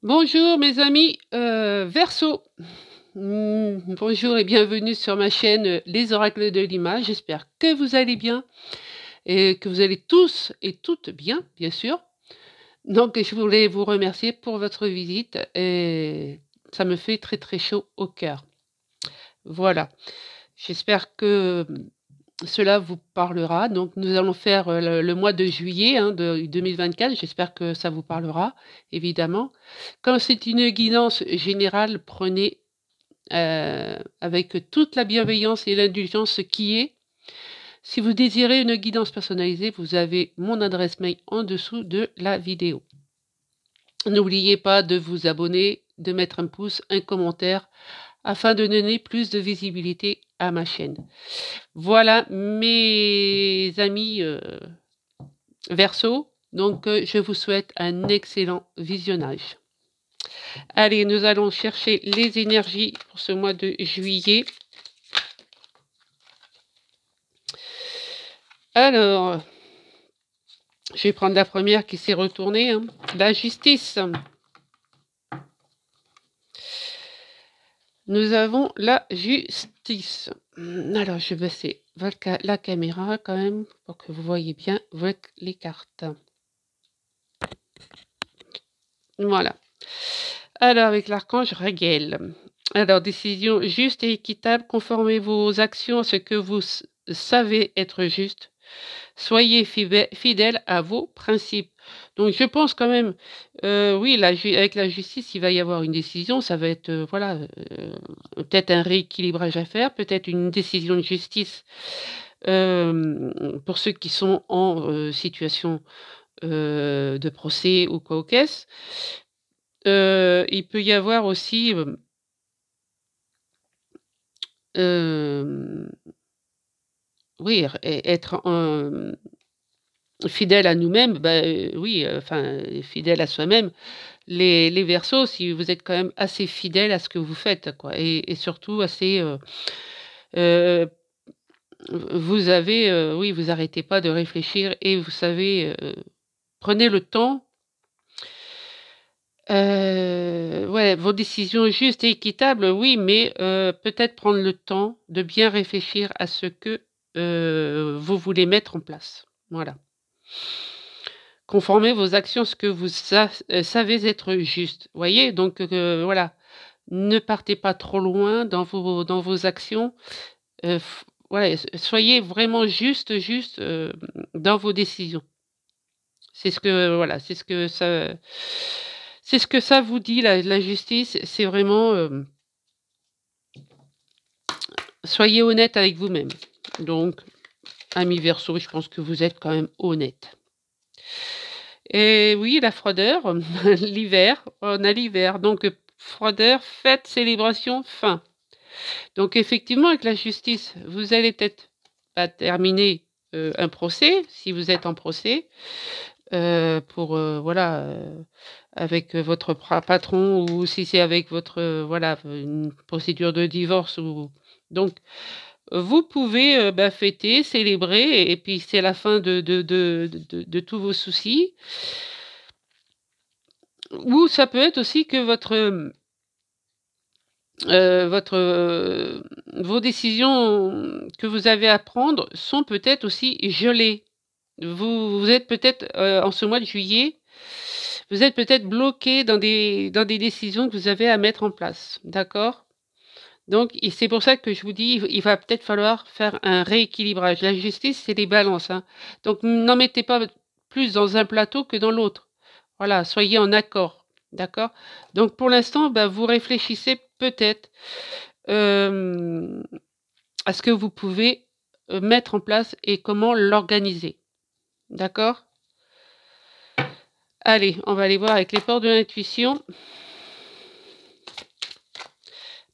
Bonjour mes amis Verseau. Bonjour et bienvenue sur ma chaîne Les Oracles de l'Image. J'espère que vous allez bien et que vous allez tous et toutes bien, bien sûr. Donc je voulais vous remercier pour votre visite et ça me fait très très chaud au cœur. Voilà, j'espère que cela vous parlera. Donc nous allons faire le mois de juillet de 2024. J'espère que ça vous parlera, évidemment. Comme c'est une guidance générale, prenez avec toute la bienveillance et l'indulgence qui est. Si vous désirez une guidance personnalisée, vous avez mon adresse mail en dessous de la vidéo. N'oubliez pas de vous abonner, de mettre un pouce, un commentaire, afin de donner plus de visibilité à ma chaîne. Voilà mes amis Verseau, donc je vous souhaite un excellent visionnage. Allez, nous allons chercher les énergies pour ce mois de juillet. Alors, je vais prendre la première qui s'est retournée. La justice. Nous avons la justice. Alors, je vais baisser la caméra quand même pour que vous voyez bien avec les cartes. Voilà. Alors, avec l'archange Raguel. Alors, décision juste et équitable. Conformez vos actions à ce que vous savez être juste. Soyez fidèles à vos principes. Donc, je pense quand même, oui, avec la justice, il va y avoir une décision. Ça va être, voilà, peut-être un rééquilibrage à faire, peut-être une décision de justice pour ceux qui sont en situation de procès ou quoi au caisse. Il peut y avoir aussi oui, être fidèle à nous-mêmes, bah, oui, enfin, fidèle à soi-même. Les Verseaux, si vous êtes quand même assez fidèle à ce que vous faites, quoi, et surtout assez, vous avez, oui, vous arrêtez pas de réfléchir et vous savez, prenez le temps. Ouais, vos décisions justes et équitables, oui, mais peut-être prendre le temps de bien réfléchir à ce que vous voulez mettre en place. Voilà. Conformez vos actions à ce que vous savez être juste. Voyez, donc voilà, ne partez pas trop loin dans vos actions. Ouais, soyez vraiment juste dans vos décisions. C'est ce que voilà, c'est ce que ça vous dit la justice. C'est vraiment soyez honnête avec vous-même. Donc, amis Verseau, je pense que vous êtes quand même honnête. Et oui, la froideur, l'hiver, on a l'hiver. Donc, froideur, fête, célébration, fin. Donc, effectivement, avec la justice, vous allez peut-être pas terminer un procès, si vous êtes en procès, pour, voilà, avec votre patron, ou si c'est avec votre, voilà, une procédure de divorce. Donc, vous pouvez fêter, célébrer, et puis c'est la fin de tous vos soucis. Ou ça peut être aussi que vos décisions que vous avez à prendre sont peut-être aussi gelées. Vous êtes peut-être, en ce mois de juillet, vous êtes peut-être bloqué dans des décisions que vous avez à mettre en place, d'accord? Donc c'est pour ça que je vous dis, il va peut-être falloir faire un rééquilibrage. La justice, c'est les balances, hein. Donc n'en mettez pas plus dans un plateau que dans l'autre. Voilà, soyez en accord, d'accord? Donc pour l'instant, bah, vous réfléchissez peut-être, à ce que vous pouvez, mettre en place et comment l'organiser, d'accord? Allez, on va aller voir avec les portes de l'intuition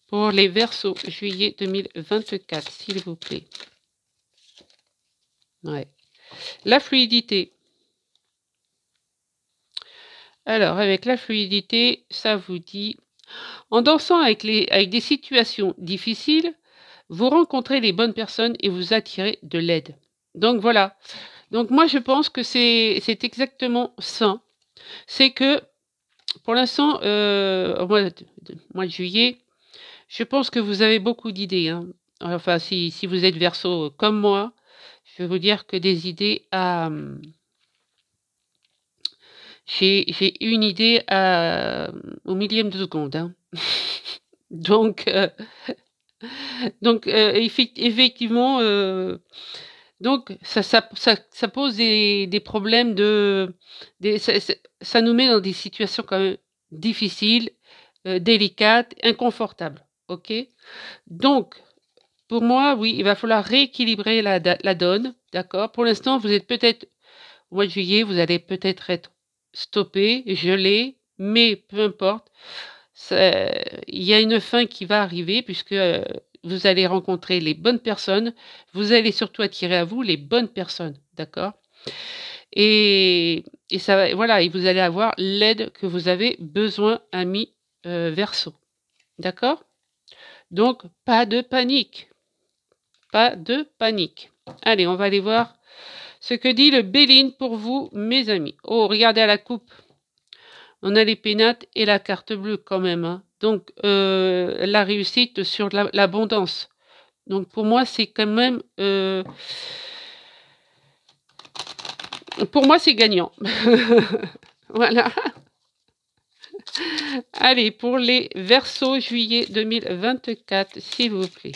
pour les Verseaux, juillet 2024, s'il vous plaît. Ouais. La fluidité. Alors, avec la fluidité, ça vous dit, en dansant avec des situations difficiles, vous rencontrez les bonnes personnes et vous attirez de l'aide. Donc voilà. Donc moi, je pense que c'est exactement ça. C'est que pour l'instant, au mois de juillet, je pense que vous avez beaucoup d'idées, hein. Enfin, si vous êtes Verseau comme moi, je vais vous dire que des idées à, j'ai une idée au millième de seconde, hein. Donc effectivement, donc ça pose des problèmes ça nous met dans des situations quand même difficiles, délicates, inconfortables, OK? Donc pour moi, oui, il va falloir rééquilibrer la donne, d'accord? Pour l'instant, vous êtes peut-être au mois de juillet, vous allez peut-être être stoppé, gelé, mais peu importe, il y a une fin qui va arriver puisque, vous allez rencontrer les bonnes personnes. Vous allez surtout attirer à vous les bonnes personnes, d'accord? Et ça va voilà et vous allez avoir l'aide que vous avez besoin, ami Verseau, d'accord? Donc pas de panique, pas de panique. Allez, on va aller voir ce que dit le Béline pour vous, mes amis. Oh, regardez à la coupe. On a les pénates et la carte bleue quand même, hein. Donc, la réussite sur l'abondance. Donc, pour moi, c'est quand même... pour moi, c'est gagnant. Voilà. Allez, pour les Verseaux, juillet 2024, s'il vous plaît.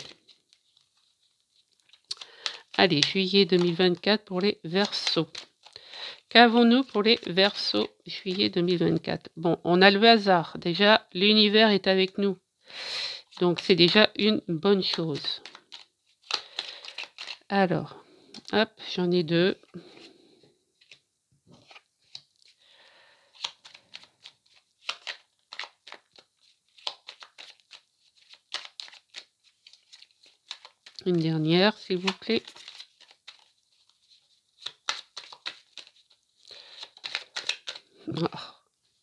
Allez, juillet 2024 pour les Verseaux. Qu'avons-nous pour les Verseaux, juillet 2024? Bon, on a le hasard. Déjà, l'univers est avec nous. Donc, c'est déjà une bonne chose. Alors, hop, j'en ai deux. Une dernière, s'il vous plaît. Oh,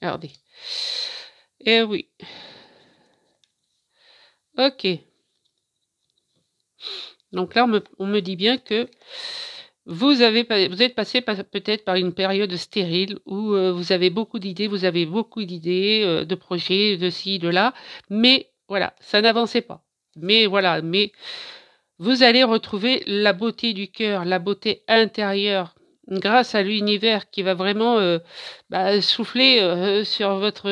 regardez. Eh oui. Ok. Donc là, on me dit bien que vous êtes passé peut-être par une période stérile où vous avez beaucoup d'idées, de projets, de ci, de là, mais voilà, ça n'avançait pas. Mais voilà, mais vous allez retrouver la beauté du cœur, la beauté intérieure, grâce à l'univers qui va vraiment souffler sur votre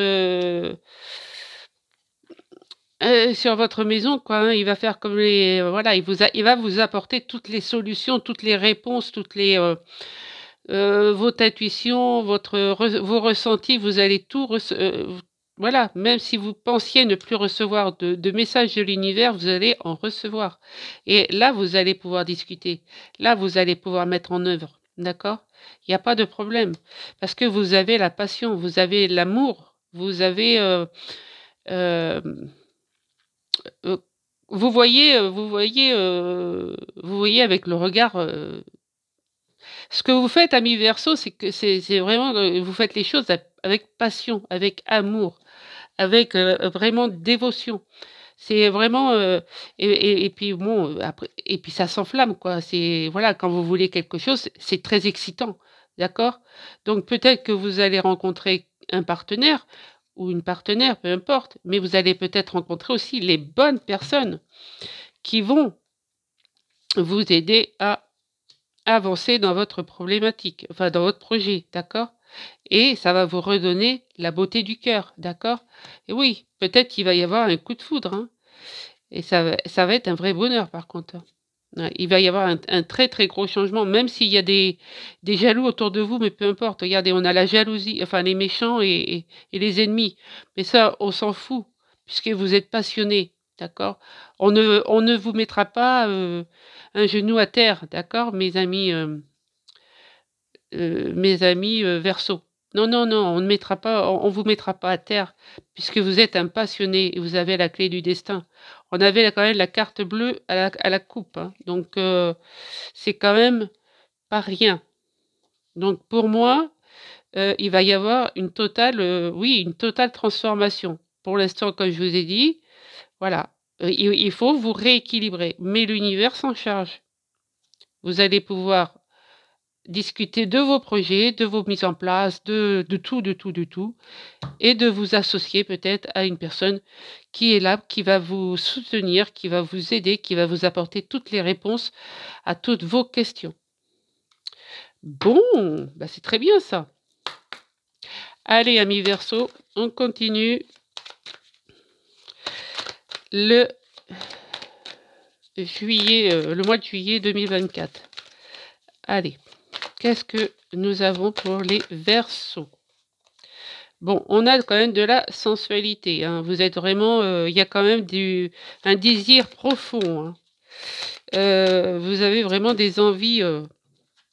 maison, quoi, hein. Il va faire comme les voilà, il va vous apporter toutes les solutions, toutes les réponses, votre intuition, vos ressentis, vous allez tout voilà, même si vous pensiez ne plus recevoir de messages de l'univers, vous allez en recevoir et là, vous allez pouvoir discuter. Là, vous allez pouvoir mettre en œuvre, d'accord? Il y a pas de problème parce que vous avez la passion, vous avez l'amour, vous avez, hem Heu, vous voyez avec le regard, ce que vous faites, ami Verseau, c'est que c'est vraiment, vous faites les choses avec passion, avec amour, avec, vraiment dévotion. C'est vraiment, et puis bon, après et puis ça s'enflamme quoi. C'est voilà, quand vous voulez quelque chose, c'est très excitant, d'accord? Donc peut-être que vous allez rencontrer un partenaire ou une partenaire, peu importe, mais vous allez peut-être rencontrer aussi les bonnes personnes qui vont vous aider à avancer dans votre problématique, enfin dans votre projet, d'accord? Et ça va vous redonner la beauté du cœur, d'accord? Et oui, peut-être qu'il va y avoir un coup de foudre, hein, et ça va être un vrai bonheur par contre, hein. Ouais, il va y avoir un très, très gros changement, même s'il y a des jaloux autour de vous, mais peu importe. Regardez, on a la jalousie, enfin les méchants et les ennemis. Mais ça, on s'en fout, puisque vous êtes passionnés, d'accord? On ne vous mettra pas, un genou à terre, d'accord, mes amis, Verseaux. Non, non, non, on vous mettra pas à terre puisque vous êtes un passionné et vous avez la clé du destin. On avait quand même la carte bleue à la coupe, hein, donc c'est quand même pas rien. Donc pour moi, il va y avoir une totale, oui, une totale transformation. Pour l'instant, comme je vous ai dit, voilà, il faut vous rééquilibrer, mais l'univers s'en charge. Vous allez pouvoir discuter de vos projets, de vos mises en place, de tout, de tout, de tout, et de vous associer peut-être à une personne qui est là, qui va vous soutenir, qui va vous aider, qui va vous apporter toutes les réponses à toutes vos questions. Bon, bah c'est très bien ça. Allez, amis Verseau, on continue. Le mois de juillet 2024. Allez, qu'est-ce que nous avons pour les Verseaux? Bon, on a quand même de la sensualité. Hein. Vous êtes vraiment... Il y a quand même un désir profond. Hein. Vous avez vraiment des envies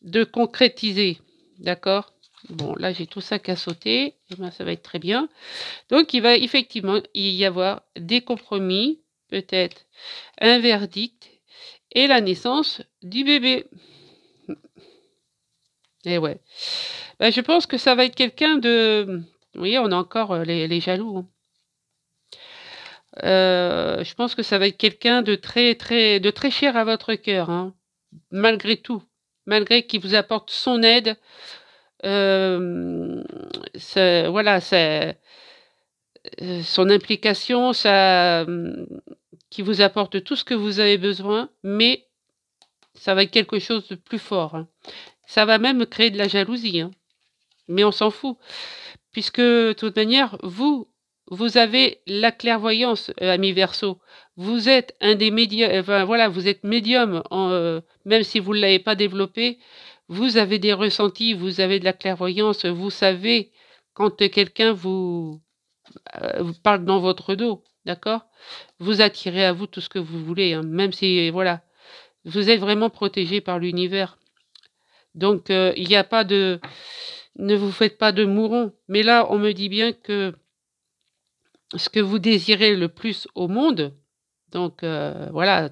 de concrétiser. D'accord? Bon, là, j'ai tout ça qu'à sauter. Et ben, ça va être très bien. Donc, il va effectivement y avoir des compromis, peut-être un verdict et la naissance du bébé. Et ouais. Ben, je pense que ça va être quelqu'un de... Vous voyez, on a encore les jaloux. Hein. Je pense que ça va être quelqu'un de très cher à votre cœur, hein. Malgré tout. Malgré qu'il vous apporte son aide. Voilà, son implication, qui vous apporte tout ce que vous avez besoin, mais ça va être quelque chose de plus fort. Hein. Ça va même créer de la jalousie, hein. Mais on s'en fout, puisque de toute manière, vous avez la clairvoyance, ami Verseau. Vous êtes un des médiums, enfin, voilà, vous êtes médium, même si vous ne l'avez pas développé, vous avez des ressentis, vous avez de la clairvoyance, vous savez quand quelqu'un vous parle dans votre dos, d'accord? Vous attirez à vous tout ce que vous voulez, hein, même si, voilà, vous êtes vraiment protégé par l'univers. Donc, il n'y a pas de... Ne vous faites pas de mourons. Mais là, on me dit bien que ce que vous désirez le plus au monde, donc voilà,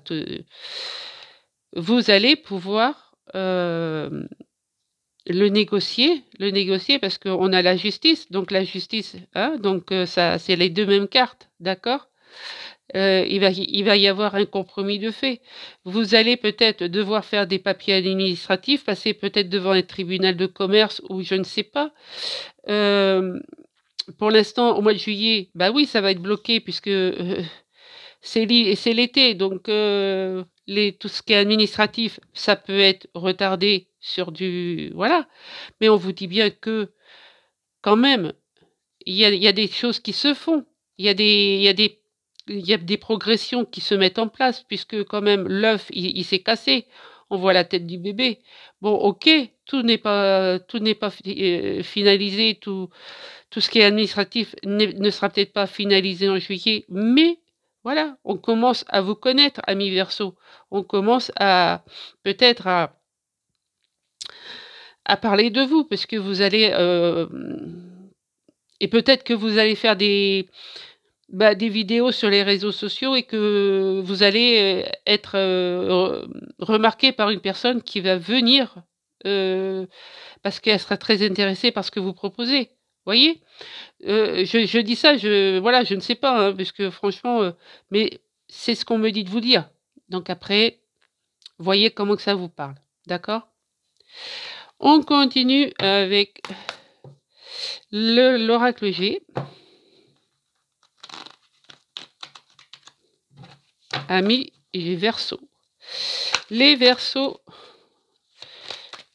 vous allez pouvoir le négocier parce qu'on a la justice. Donc la justice, hein, donc ça, c'est les deux mêmes cartes, d'accord? Il va y avoir un compromis de fait. Vous allez peut-être devoir faire des papiers administratifs, passer peut-être devant un tribunal de commerce ou je ne sais pas. Pour l'instant, au mois de juillet, bah oui, ça va être bloqué puisque c'est l'été. Donc, tout ce qui est administratif, ça peut être retardé sur du... Voilà. Mais on vous dit bien que, quand même, il y a des choses qui se font. Il y a des progressions qui se mettent en place, puisque quand même l'œuf, il s'est cassé. On voit la tête du bébé. Bon, ok, tout n'est pas finalisé, tout ce qui est administratif ne sera peut-être pas finalisé en juillet, mais voilà, on commence à vous connaître, amis Verseau. On commence peut-être à parler de vous, parce que vous allez... et peut-être que vous allez faire des vidéos sur les réseaux sociaux et que vous allez être remarqué par une personne qui va venir parce qu'elle sera très intéressée par ce que vous proposez. Voyez, je dis ça, voilà, je ne sais pas, hein, parce que franchement, mais c'est ce qu'on me dit de vous dire. Donc après, voyez comment que ça vous parle, d'accord? On continue avec l'oracle G. Amis Verseau. Les Verseaux,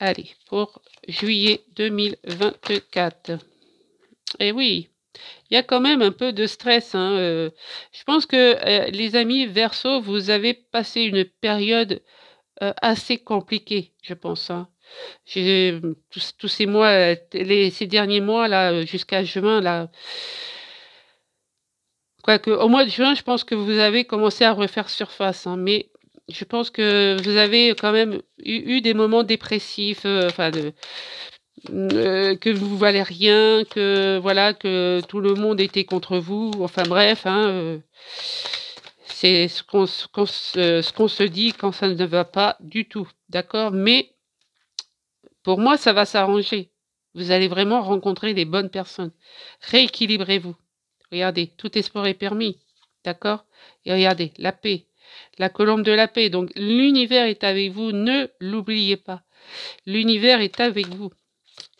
allez, pour juillet 2024. Et oui, il y a quand même un peu de stress. Hein, je pense que les amis Verseau, vous avez passé une période assez compliquée, je pense. Hein. Tous ces mois, ces derniers mois, là, jusqu'à juin, là, quoique, au mois de juin, je pense que vous avez commencé à refaire surface, hein, mais je pense que vous avez quand même eu des moments dépressifs, que vous valez rien, que voilà, que tout le monde était contre vous, enfin bref, hein, c'est ce qu'on se dit quand ça ne va pas du tout, d'accord? Mais pour moi, ça va s'arranger. Vous allez vraiment rencontrer les bonnes personnes. Rééquilibrez-vous. Regardez, tout espoir est permis. D'accord? Et regardez, la paix. La colombe de la paix. Donc, l'univers est avec vous. Ne l'oubliez pas. l'univers est avec vous.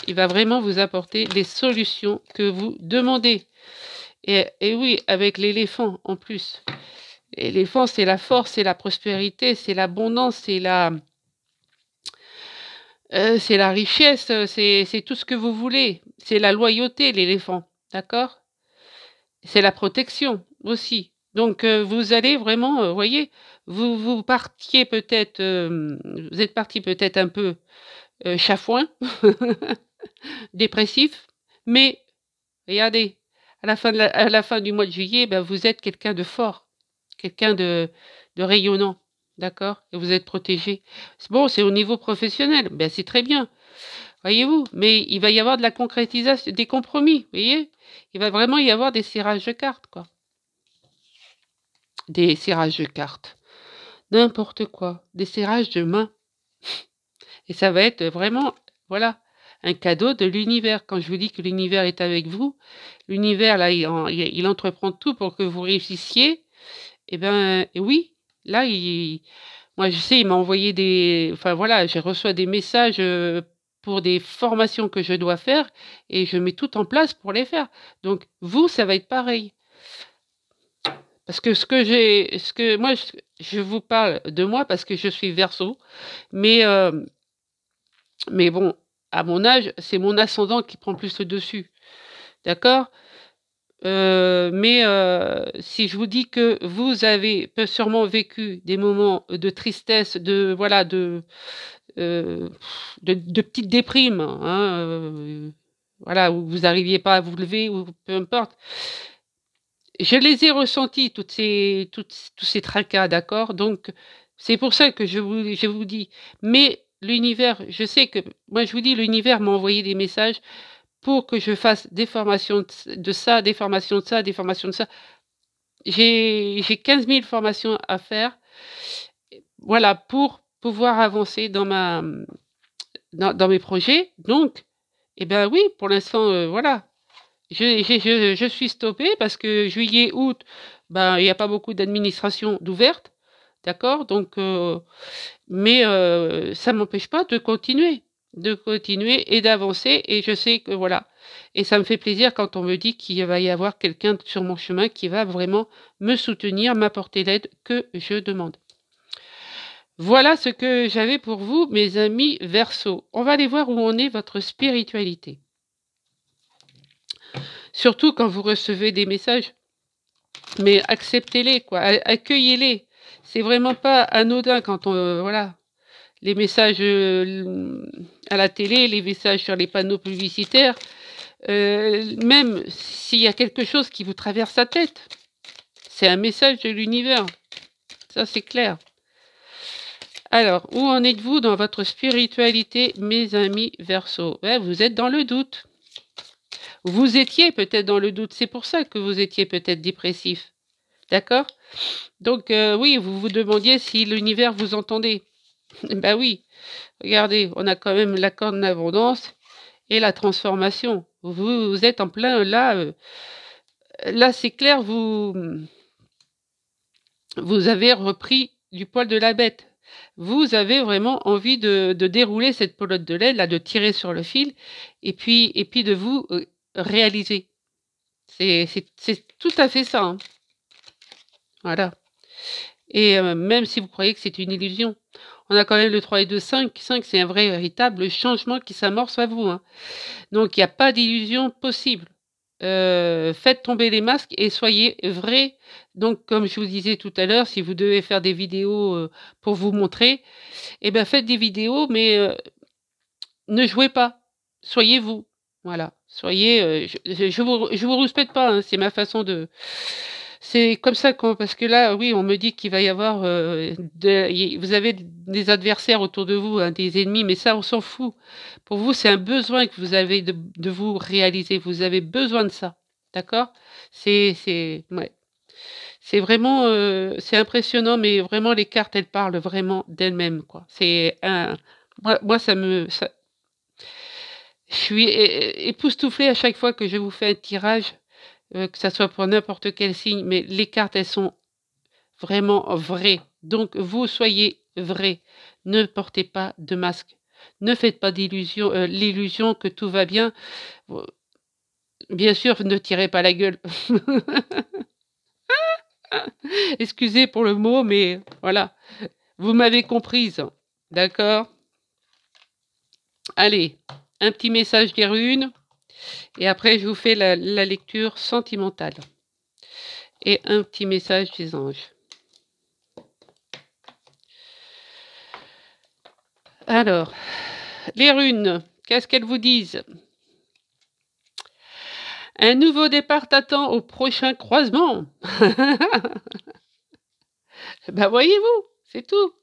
Il va vraiment vous apporter les solutions que vous demandez. Et oui, avec l'éléphant en plus. L'éléphant, c'est la force, c'est la prospérité, c'est l'abondance, c'est la richesse, c'est tout ce que vous voulez. C'est la loyauté, l'éléphant, d'accord? C'est la protection aussi. Donc, vous allez vraiment, voyez, vous partiez peut-être, vous êtes parti peut-être un peu, chafouin, dépressif, mais regardez, à la fin du mois de juillet, ben, vous êtes quelqu'un de fort, quelqu'un de rayonnant, d'accord? Et vous êtes protégé. C'est bon, c'est au niveau professionnel, ben, c'est très bien, voyez-vous? Mais il va y avoir de la concrétisation, des compromis, vous voyez? Il va vraiment y avoir des serrages de cartes, quoi. Des serrages de cartes, n'importe quoi, des serrages de mains. Et ça va être vraiment, voilà, un cadeau de l'univers. Quand je vous dis que l'univers est avec vous, l'univers, là, il entreprend tout pour que vous réussissiez. Et ben, et oui, là, moi, je sais, il m'a envoyé des, enfin voilà, je reçois des messages pour des formations que je dois faire et je mets tout en place pour les faire. Donc, vous, ça va être pareil. Parce que moi, je vous parle de moi parce que je suis Verseau, mais mais bon, à mon âge, c'est mon ascendant qui prend plus le dessus, d'accord? Mais si je vous dis que vous avez sûrement vécu des moments de tristesse, de voilà, heu, de petites déprimes, hein, voilà, où vous n'arriviez pas à vous lever ou peu importe. Je les ai ressentis tous ces tracas, d'accord? Donc c'est pour ça que je vous dis, mais l'univers, je sais que moi je vous dis, l'univers m'a envoyé des messages pour que je fasse des formations de ça, des formations de ça, des formations de ça. J'ai 15 000 formations à faire, voilà, pour pouvoir avancer dans mes projets. Donc, eh ben oui, pour l'instant, voilà, je suis stoppée parce que juillet, août, ben, il y a pas beaucoup d'administration d'ouvertes, d'accord? Donc, mais ça m'empêche pas de continuer et d'avancer et je sais que voilà, et ça me fait plaisir quand on me dit qu'il va y avoir quelqu'un sur mon chemin qui va vraiment me soutenir, m'apporter l'aide que je demande. Voilà ce que j'avais pour vous, mes amis Verseau. On va aller voir où en est votre spiritualité. Surtout quand vous recevez des messages, mais acceptez-les, quoi, accueillez-les. C'est vraiment pas anodin quand on, voilà, les messages à la télé, les messages sur les panneaux publicitaires, même s'il y a quelque chose qui vous traverse la tête, c'est un message de l'univers. Ça, c'est clair. Alors, où en êtes-vous dans votre spiritualité, mes amis Verseau? Ouais, vous êtes dans le doute. Vous étiez peut-être dans le doute. C'est pour ça que vous étiez peut-être dépressif. D'accord? Donc, oui, vous vous demandiez si l'univers vous entendait. Ben oui, regardez, on a quand même l'accord de l'abondance et la transformation. Vous êtes en plein là, là c'est clair, vous avez repris du poil de la bête. Vous avez vraiment envie de dérouler cette pelote de laine, là, de tirer sur le fil, et puis de vous réaliser. C'est tout à fait ça, hein. Voilà. Et même si vous croyez que c'est une illusion, on a quand même le 3 et 2, 5. 5, c'est un vrai véritable changement qui s'amorce à vous, hein. Donc il n'y a pas d'illusion possible. Faites tomber les masques et soyez vrai. Donc comme je vous disais tout à l'heure, si vous devez faire des vidéos, pour vous montrer, eh ben, faites des vidéos, mais ne jouez pas. Soyez vous. Voilà. Soyez, je vous rouspète pas, hein, c'est ma façon de c'est comme ça qu'on parce que là, oui, on me dit qu'il va y avoir, vous avez des adversaires autour de vous, hein, des ennemis, mais ça, on s'en fout. Pour vous, c'est un besoin que vous avez de vous réaliser. Vous avez besoin de ça, d'accord? Ouais, c'est vraiment, c'est impressionnant, mais vraiment les cartes, elles parlent vraiment d'elles-mêmes, quoi. C'est un moi ça je suis époustouflée à chaque fois que je vous fais un tirage, que ça soit pour n'importe quel signe, mais les cartes, elles sont vraiment vraies. Donc vous, soyez vrai. Ne portez pas de masque. Ne faites pas l'illusion que tout va bien. Bien sûr, ne tirez pas la gueule. Excusez pour le mot, mais voilà. Vous m'avez comprise. D'accord? Allez, un petit message des runes. Et après, je vous fais la lecture sentimentale. Et un petit message des anges. Alors, les runes, qu'est-ce qu'elles vous disent? Un nouveau départ t'attend au prochain croisement. Ben voyez-vous, c'est tout.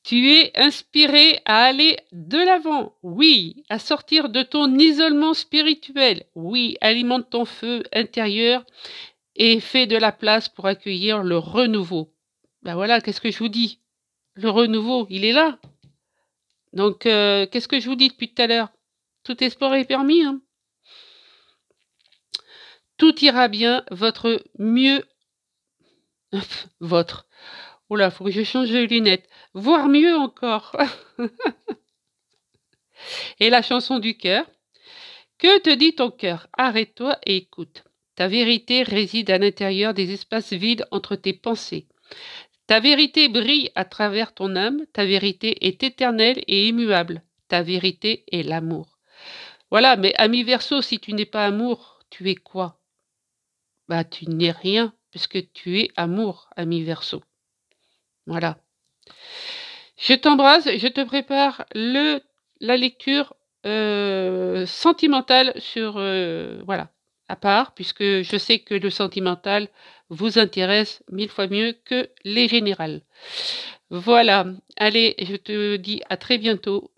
Tu es inspiré à aller de l'avant, oui, à sortir de ton isolement spirituel, oui, alimente ton feu intérieur et fais de la place pour accueillir le renouveau. Ben voilà, qu'est-ce que je vous dis? Le renouveau, il est là. Donc, qu'est-ce que je vous dis depuis tout à l'heure? Tout espoir est permis, hein. Tout ira bien, votre mieux... votre... Oula, faut que je change de lunettes. Voire mieux encore. Et la chanson du cœur. Que te dit ton cœur? Arrête-toi et écoute. Ta vérité réside à l'intérieur des espaces vides entre tes pensées. Ta vérité brille à travers ton âme. Ta vérité est éternelle et immuable. Ta vérité est l'amour. Voilà, mais ami Verseau, si tu n'es pas amour, tu es quoi? Bah, tu n'es rien, puisque tu es amour, ami Verseau. Voilà. Je t'embrasse, je te prépare la lecture sentimentale sur... voilà, à part, puisque je sais que le sentimental vous intéresse 1000 fois mieux que les générales. Voilà, allez, je te dis à très bientôt